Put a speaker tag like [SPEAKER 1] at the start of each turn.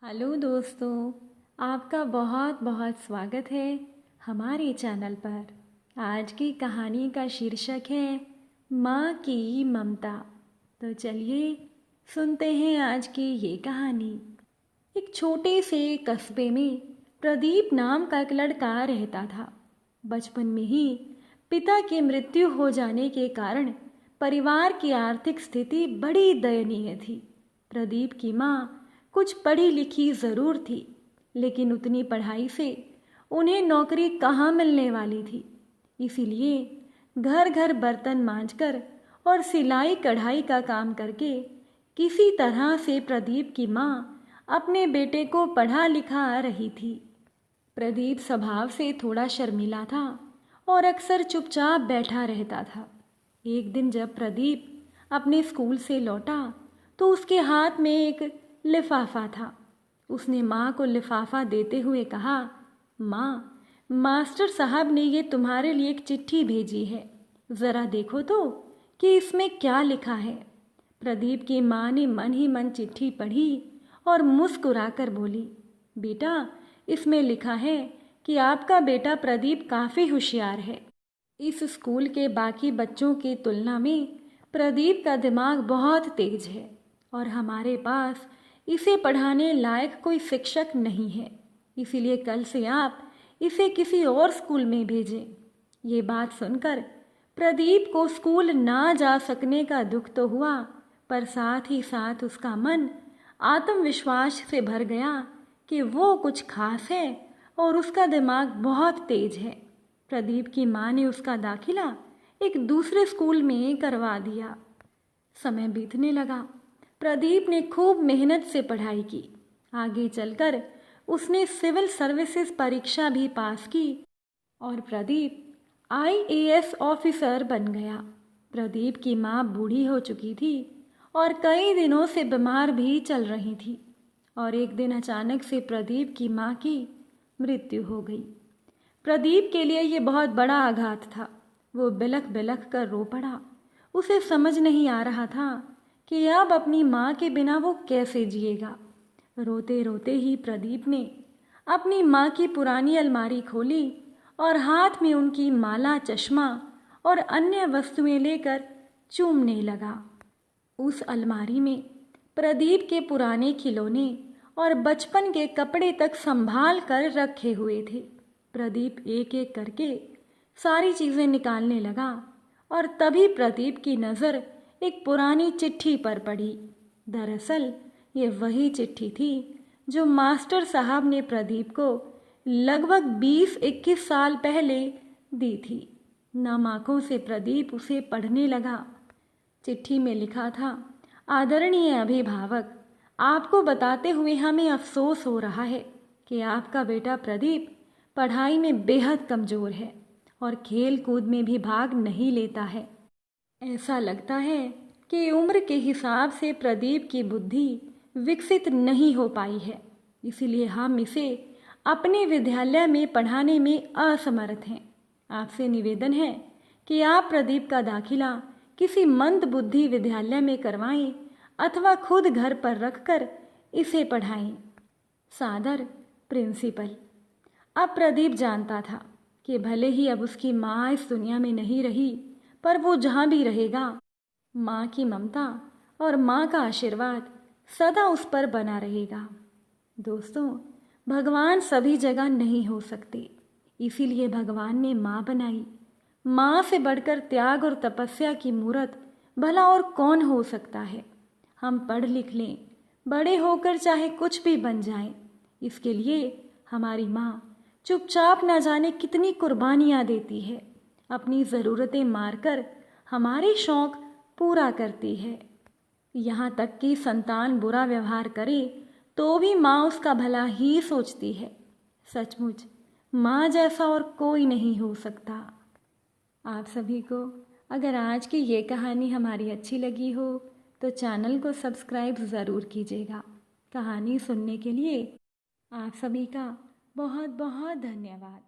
[SPEAKER 1] Hello दोस्तों, आपका बहुत बहुत स्वागत है हमारे चैनल पर। आज की कहानी का शीर्षक है माँ की ममता। तो चलिए सुनते हैं आज की ये कहानी। एक छोटे से कस्बे में प्रदीप नाम का एक लड़का रहता था। बचपन में ही पिता की मृत्यु हो जाने के कारण परिवार की आर्थिक स्थिति बड़ी दयनीय थी। प्रदीप की माँ कुछ पढ़ी लिखी ज़रूर थी, लेकिन उतनी पढ़ाई से उन्हें नौकरी कहाँ मिलने वाली थी। इसीलिए घर घर बर्तन मांजकर और सिलाई कढ़ाई का काम करके किसी तरह से प्रदीप की माँ अपने बेटे को पढ़ा लिखा रही थी। प्रदीप स्वभाव से थोड़ा शर्मीला था और अक्सर चुपचाप बैठा रहता था। एक दिन जब प्रदीप अपने स्कूल से लौटा तो उसके हाथ में एक लिफाफा था। उसने माँ को लिफाफा देते हुए कहा, माँ, मास्टर साहब ने ये तुम्हारे लिए एक चिट्ठी भेजी है, ज़रा देखो तो कि इसमें क्या लिखा है। प्रदीप की माँ ने मन ही मन चिट्ठी पढ़ी और मुस्कुराकर बोली, बेटा, इसमें लिखा है कि आपका बेटा प्रदीप काफ़ी होशियार है। इस स्कूल के बाकी बच्चों की तुलना में प्रदीप का दिमाग बहुत तेज है और हमारे पास इसे पढ़ाने लायक कोई शिक्षक नहीं है। इसीलिए कल से आप इसे किसी और स्कूल में भेजें। ये बात सुनकर प्रदीप को स्कूल ना जा सकने का दुख तो हुआ, पर साथ ही साथ उसका मन आत्मविश्वास से भर गया कि वो कुछ खास है और उसका दिमाग बहुत तेज है। प्रदीप की माँ ने उसका दाखिला एक दूसरे स्कूल में करवा दिया। समय बीतने लगा। प्रदीप ने खूब मेहनत से पढ़ाई की। आगे चलकर उसने सिविल सर्विसेज परीक्षा भी पास की और प्रदीप आईएएस ऑफिसर बन गया। प्रदीप की माँ बूढ़ी हो चुकी थी और कई दिनों से बीमार भी चल रही थी और एक दिन अचानक से प्रदीप की माँ की मृत्यु हो गई। प्रदीप के लिए ये बहुत बड़ा आघात था। वो बिलख बिलख कर रो पड़ा। उसे समझ नहीं आ रहा था कि अब अपनी माँ के बिना वो कैसे जिएगा। रोते रोते ही प्रदीप ने अपनी माँ की पुरानी अलमारी खोली और हाथ में उनकी माला, चश्मा और अन्य वस्तुएं लेकर चूमने लगा। उस अलमारी में प्रदीप के पुराने खिलौने और बचपन के कपड़े तक संभाल कर रखे हुए थे। प्रदीप एक एक करके सारी चीज़ें निकालने लगा और तभी प्रदीप की नज़र एक पुरानी चिट्ठी पर पड़ी। दरअसल ये वही चिट्ठी थी जो मास्टर साहब ने प्रदीप को लगभग 20-21 साल पहले दी थी। नम आँखों से प्रदीप उसे पढ़ने लगा। चिट्ठी में लिखा था, आदरणीय अभिभावक, आपको बताते हुए हमें अफसोस हो रहा है कि आपका बेटा प्रदीप पढ़ाई में बेहद कमज़ोर है और खेल कूद में भी भाग नहीं लेता है। ऐसा लगता है कि उम्र के हिसाब से प्रदीप की बुद्धि विकसित नहीं हो पाई है। इसीलिए हम इसे अपने विद्यालय में पढ़ाने में असमर्थ हैं। आपसे निवेदन है कि आप प्रदीप का दाखिला किसी मंद बुद्धि विद्यालय में करवाएं अथवा खुद घर पर रखकर इसे पढ़ाएं। सादर, प्रिंसिपल। अब प्रदीप जानता था कि भले ही अब उसकी माँ इस दुनिया में नहीं रही, पर वो जहाँ भी रहेगा, माँ की ममता और माँ का आशीर्वाद सदा उस पर बना रहेगा। दोस्तों, भगवान सभी जगह नहीं हो सकते, इसीलिए भगवान ने माँ बनाई। माँ से बढ़कर त्याग और तपस्या की मूरत भला और कौन हो सकता है। हम पढ़ लिख लें, बड़े होकर चाहे कुछ भी बन जाएं, इसके लिए हमारी माँ चुपचाप न जाने कितनी कुर्बानियाँ देती है। अपनी ज़रूरतें मारकर हमारे शौक़ पूरा करती है। यहाँ तक कि संतान बुरा व्यवहार करे तो भी माँ उसका भला ही सोचती है। सचमुच माँ जैसा और कोई नहीं हो सकता। आप सभी को अगर आज की ये कहानी हमारी अच्छी लगी हो तो चैनल को सब्सक्राइब ज़रूर कीजिएगा। कहानी सुनने के लिए आप सभी का बहुत बहुत धन्यवाद।